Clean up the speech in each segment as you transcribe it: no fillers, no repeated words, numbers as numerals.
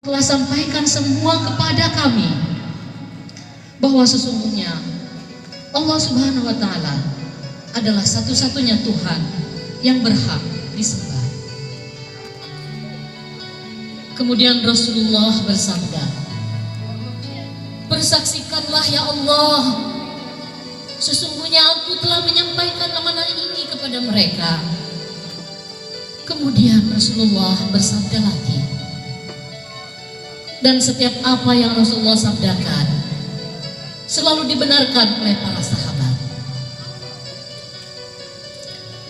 telah sampaikan semua kepada kami bahwa sesungguhnya Allah Subhanahu wa Ta'ala adalah satu-satunya Tuhan yang berhak disembah. Kemudian Rasulullah bersabda, "Bersaksikanlah ya Allah, sesungguhnya aku telah menyampaikan amanah ini kepada mereka." Kemudian Rasulullah bersabda lagi, dan setiap apa yang Rasulullah sabdakan selalu dibenarkan oleh para sahabat.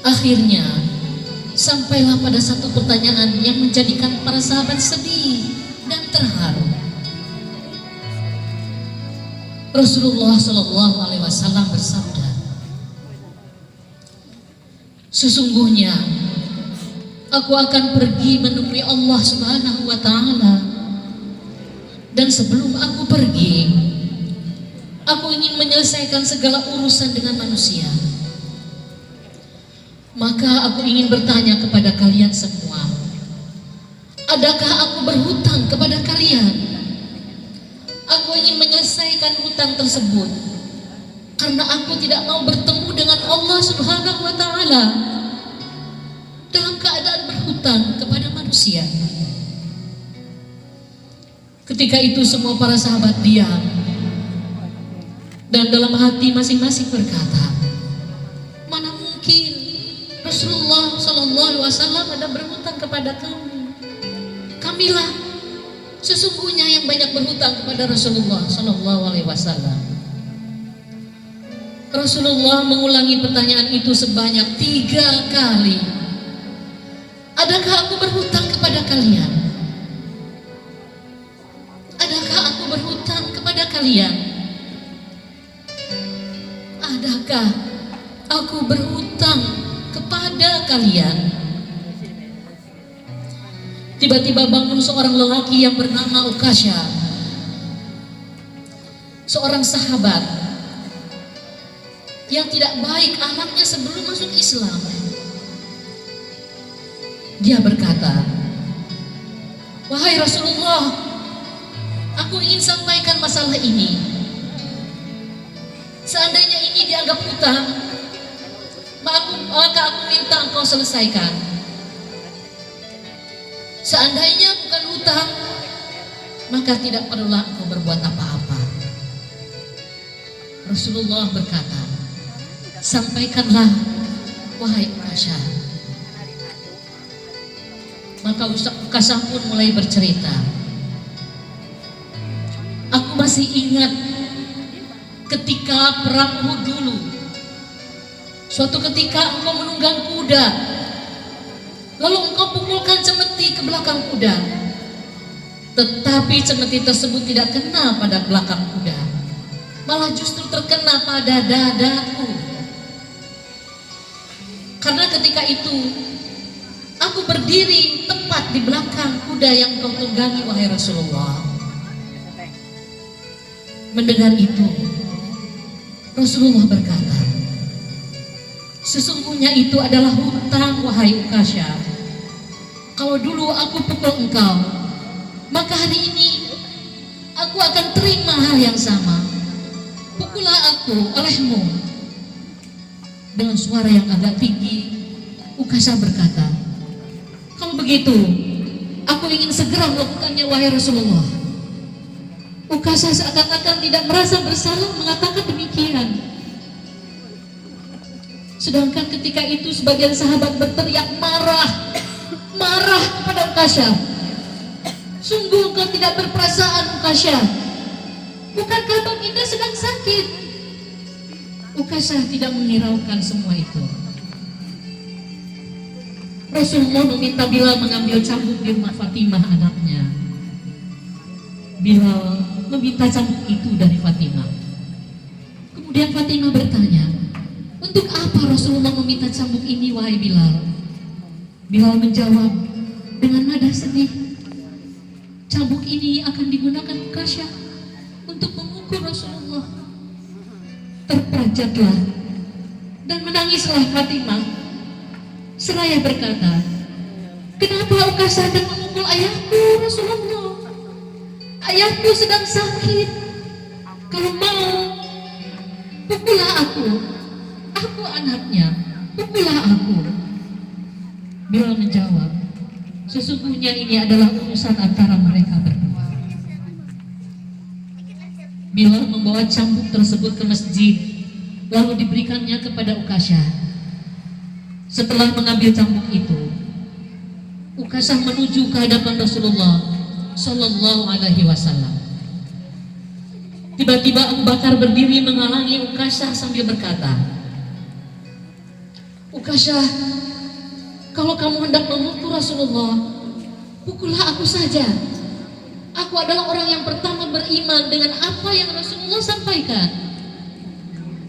Akhirnya sampailah pada satu pertanyaan yang menjadikan para sahabat sedih dan terharu. Rasulullah Shallallahu Alaihi Wasallam bersabda, "Sesungguhnya aku akan pergi menemui Allah Subhanahu Wa Ta'ala. Dan sebelum aku pergi, aku ingin menyelesaikan segala urusan dengan manusia. Maka aku ingin bertanya kepada kalian semua, adakah aku berhutang kepada kalian? Aku ingin menyelesaikan hutang tersebut karena aku tidak mau bertemu dengan Allah Subhanahu wa Ta'ala dalam keadaan berhutang kepada manusia." Ketika itu semua para sahabat diam dan dalam hati masing-masing berkata, "Mana mungkin Rasulullah Sallallahu Alaihi Wasallam ada berhutang kepada kami? Kamilah sesungguhnya yang banyak berhutang kepada Rasulullah Sallallahu Alaihi Wasallam." Rasulullah mengulangi pertanyaan itu sebanyak 3 kali. "Adakah aku berhutang kepada kalian? Adakah aku berhutang kepada kalian? Adakah aku berhutang kepada kalian?" Tiba-tiba bangun seorang lelaki yang bernama Ukasha, seorang sahabat yang tidak baik akhlaknya sebelum masuk Islam. Dia berkata, "Wahai Rasulullah, aku ingin sampaikan masalah ini. Seandainya ini dianggap hutang, maka aku minta engkau selesaikan. Seandainya bukan hutang, maka tidak perlulah engkau berbuat apa-apa." Rasulullah berkata, "Sampaikanlah, wahai Ukasha." Maka Ukasha pun mulai bercerita, "Aku masih ingat ketika perang Uhud dulu. Suatu ketika engkau menunggang kuda, lalu engkau pukulkan cemeti ke belakang kuda. Tetapi cemeti tersebut tidak kena pada belakang kuda, malah justru terkena pada dadaku. Karena ketika itu aku berdiri tepat di belakang kuda yang engkau tunggangi, wahai Rasulullah." Mendengar itu, Rasulullah berkata, "Sesungguhnya itu adalah hutang, wahai Ukasha. Kalau dulu aku pukul engkau, maka hari ini aku akan terima hal yang sama. Pukullah aku olehmu." Dengan suara yang agak tinggi, Ukasha berkata, "Kalau begitu, aku ingin segera melakukannya, wahai Rasulullah." Ukasha seakan-akan tidak merasa bersalah mengatakan demikian. Sedangkan ketika itu sebagian sahabat berteriak marah kepada Ukasha, "Sungguh engkau tidak berperasaan, Ukasha. Bukankah baginda sedang sakit?" Ukasha tidak menghiraukan semua itu. Rasulullah meminta Bilal mengambil cambuk di rumah Fatimah anaknya. Bilal meminta cambuk itu dari Fatimah. Kemudian Fatimah bertanya, "Untuk apa Rasulullah meminta cambuk ini, wahai Bilal?" Bilal menjawab dengan nada sedih, "Cambuk ini akan digunakan Ukasha untuk memukul Rasulullah." Terperanjatlah dan menangislah Fatimah seraya berkata, "Kenapa Ukasha hendak memukul ayahku, Rasulullah? ayahku sedang sakit. Kalau mau, pukullah aku. Aku anaknya, pukullah aku. Bilal menjawab, sesungguhnya ini adalah urusan antara mereka berdua. Bilal membawa cambuk tersebut ke masjid, lalu diberikannya kepada Ukasyah. Setelah mengambil cambuk itu, Ukasyah menuju ke hadapan Rasulullah Sallallahu Alaihi Wasallam. Tiba-tiba Abu Bakar berdiri menghalangi Ukasyah sambil berkata, Ukasyah, kalau kamu hendak memukul Rasulullah, pukullah aku saja. Aku adalah orang yang pertama beriman dengan apa yang Rasulullah sampaikan.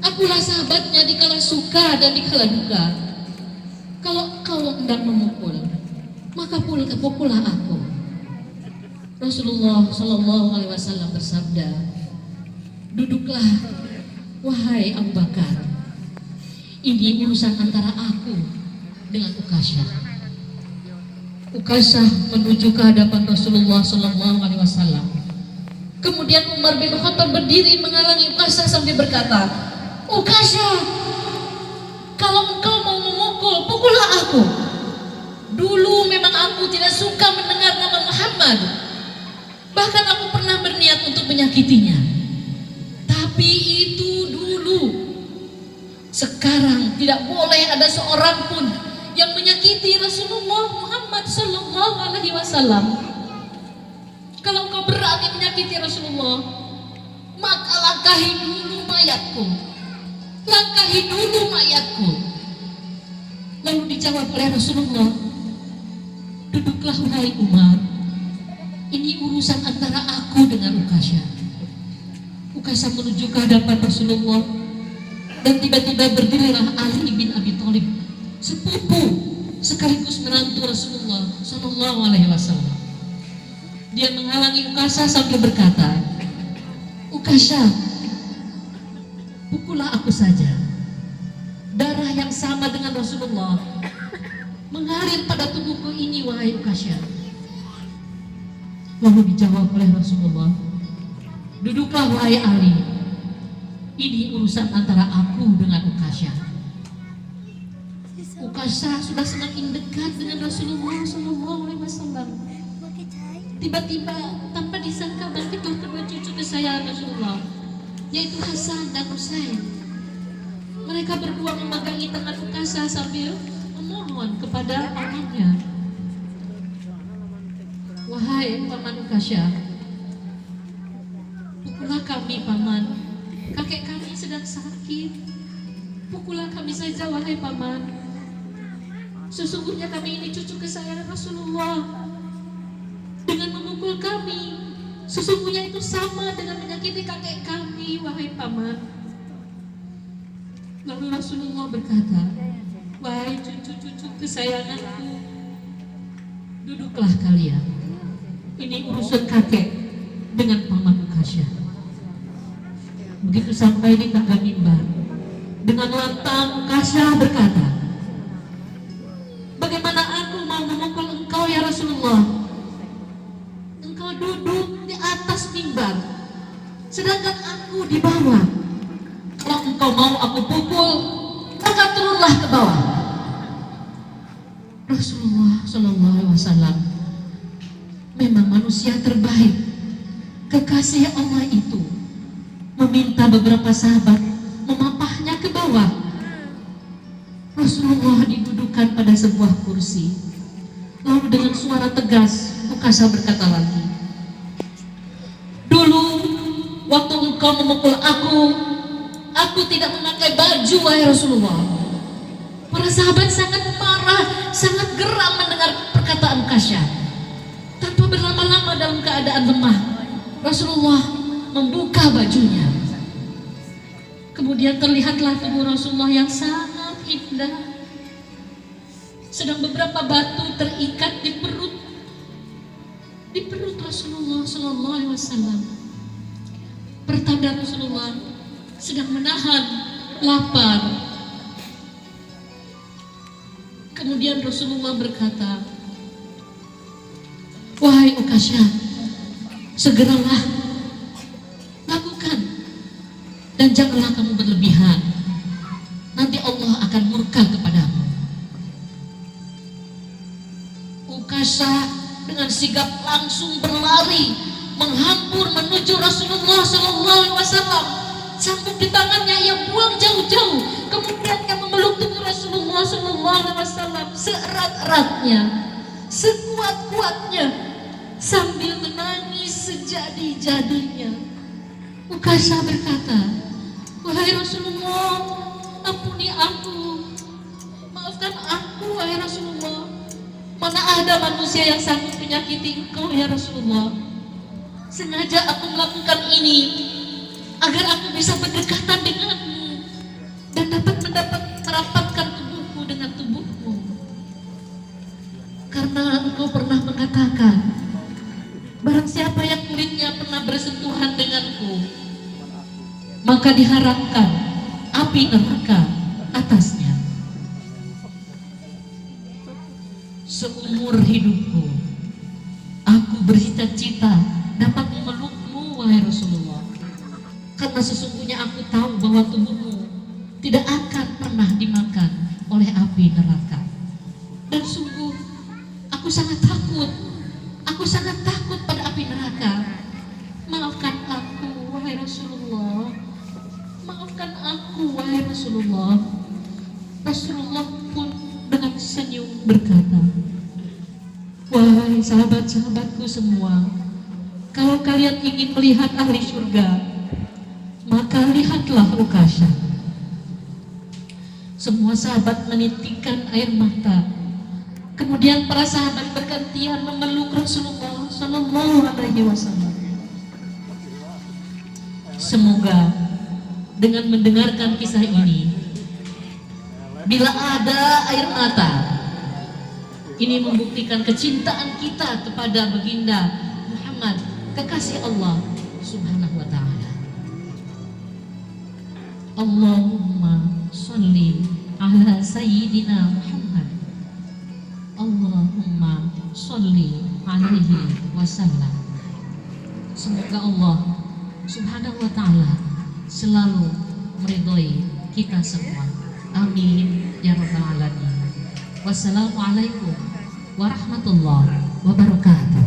Akulah sahabatnya di kala suka dan di kala duka. Kalau kau hendak memukul, maka pukullah aku. Rasulullah Shallallahu Alaihi Wasallam bersabda, duduklah, wahai Abu Bakar. Ini urusan antara aku dengan Ukasyah. Ukasyah menuju ke hadapan Rasulullah Shallallahu Alaihi Wasallam. Kemudian Umar bin Khattab berdiri menghalangi Ukasyah sambil berkata, Ukasyah, kalau engkau mau memukul, pukullah aku. Dulu memang aku tidak suka mendengar nama Muhammad. Bahkan aku pernah berniat untuk menyakitinya. Tapi itu dulu. Sekarang tidak boleh ada seorang pun yang menyakiti Rasulullah Muhammad Sallallahu Alaihi Wasallam. Kalau engkau berani menyakiti Rasulullah, maka langkahi dulu mayatku. Langkahi dulu mayatku. Lalu dijawab oleh Rasulullah, duduklah wahai Umar. Ini urusan antara aku dengan Ukasyah. Ukasyah menuju ke hadapan Rasulullah, dan tiba-tiba berdirilah Ali bin Abi Thalib, sepupu sekaligus menantu Rasulullah Shallallahu Alaihi Wasallam. Dia menghalangi Ukasyah sambil berkata, Ukasyah, pukullah aku saja. Darah yang sama dengan Rasulullah mengalir pada tubuhku ini, wahai Ukasyah. Lalu dijawab oleh Rasulullah, duduklah wahai Ali. Ini urusan antara aku dengan Ukasyah. Ukasyah sudah semakin dekat dengan Rasulullah Sallallahu Alaihi Wasallam. Tiba-tiba tanpa disangka bangkitlah kedua cucu kesayangan Rasulullah, yaitu Hasan dan Husain. Mereka berdua memegangi tangan Ukasyah sambil memohon kepada pamannya, wahai paman Ukasyah, pukullah kami paman. Kakek kami sedang sakit. Pukullah kami saja wahai paman. Sesungguhnya kami ini cucu kesayangan Rasulullah. Dengan memukul kami, sesungguhnya itu sama dengan menyakiti kakek kami, wahai paman. Lalu Rasulullah berkata, wahai cucu-cucu kesayanganku, duduklah kalian. Ini urusan kakek dengan paman Ukasyah. Begitu sampai di tangga mimbar, dengan lantang Ukasyah berkata, bagaimana aku mau memukul engkau ya Rasulullah? Engkau duduk di atas mimbar, sedangkan aku di bawah. Kalau engkau mau aku pukul, maka turunlah ke bawah. Rasulullah Shallallahu Alaihi Wasallam memang manusia terbaik. Kekasih Allah itu meminta beberapa sahabat memapahnya ke bawah. Rasulullah didudukkan pada sebuah kursi. Lalu dengan suara tegas Ukasyah berkata lagi, dulu waktu engkau memukul aku tidak memakai baju wahai Rasulullah. Para sahabat sangat marah, sangat geram mendengar perkataan Ukasyah. Tanpa berlama-lama dalam keadaan lemah, Rasulullah membuka bajunya. Kemudian terlihatlah tubuh Rasulullah yang sangat indah. Sedang beberapa batu terikat di perut Rasulullah Sallallahu Alaihi Wasallam. Pertanda Rasulullah sedang menahan lapar. Kemudian Rasulullah berkata, wahai Ukasyah, segeralah lakukan dan janganlah kamu berlebihan. Nanti Allah akan murka kepadamu. Ukasha dengan sigap langsung berlari menghampur menuju Rasulullah SAW. Sambung di tangannya, ia buang jauh-jauh, kemudian ia memeluk tubuh Rasulullah SAW seerat-eratnya, sekuat-kuatnya, sambil menangis sejadi-jadinya. Ukasha berkata, "Wahai Rasulullah, ampuni aku, maafkan aku wahai Rasulullah. Mana ada manusia yang sanggup menyakiti engkau ya Rasulullah. Sengaja aku melakukan ini agar aku bisa berdekatan denganmu dan dapat merapatkan tubuhku dengan tubuhmu. Karena engkau pernah mengatakan, barang siapa yang kulitnya pernah bersentuhan denganku, maka diharapkan api neraka atasnya. Seumur hidupku aku bercita-cita dapat memelukmu wahai Rasulullah, karena sesungguhnya aku tahu bahwa tubuhmu tidak akan pernah dimakan oleh api neraka. Dan sungguh aku sangat takut pada api neraka. Maafkan aku wahai Rasulullah, maafkan aku wahai Rasulullah." Rasulullah pun dengan senyum berkata, "Wahai sahabat-sahabatku semua, kalau kalian ingin melihat ahli surga, maka lihatlah Ukasha." Semua sahabat menitikkan air mata. Kemudian para sahabat bergantian memeluk Rasulullah SAW. Semoga dengan mendengarkan kisah ini, bila ada air mata, ini membuktikan kecintaan kita kepada baginda Muhammad, kekasih Allah Subhanahu wa ta'ala. Allahumma sholli ala sayyidina Muhammad. Allahumma sholli alaihi wasallam. Semoga Allah Subhanahu wa ta'ala selalu meridhoi kita semua. Amin ya rabbal alamin. Wassalamualaikum warahmatullahi wabarakatuh.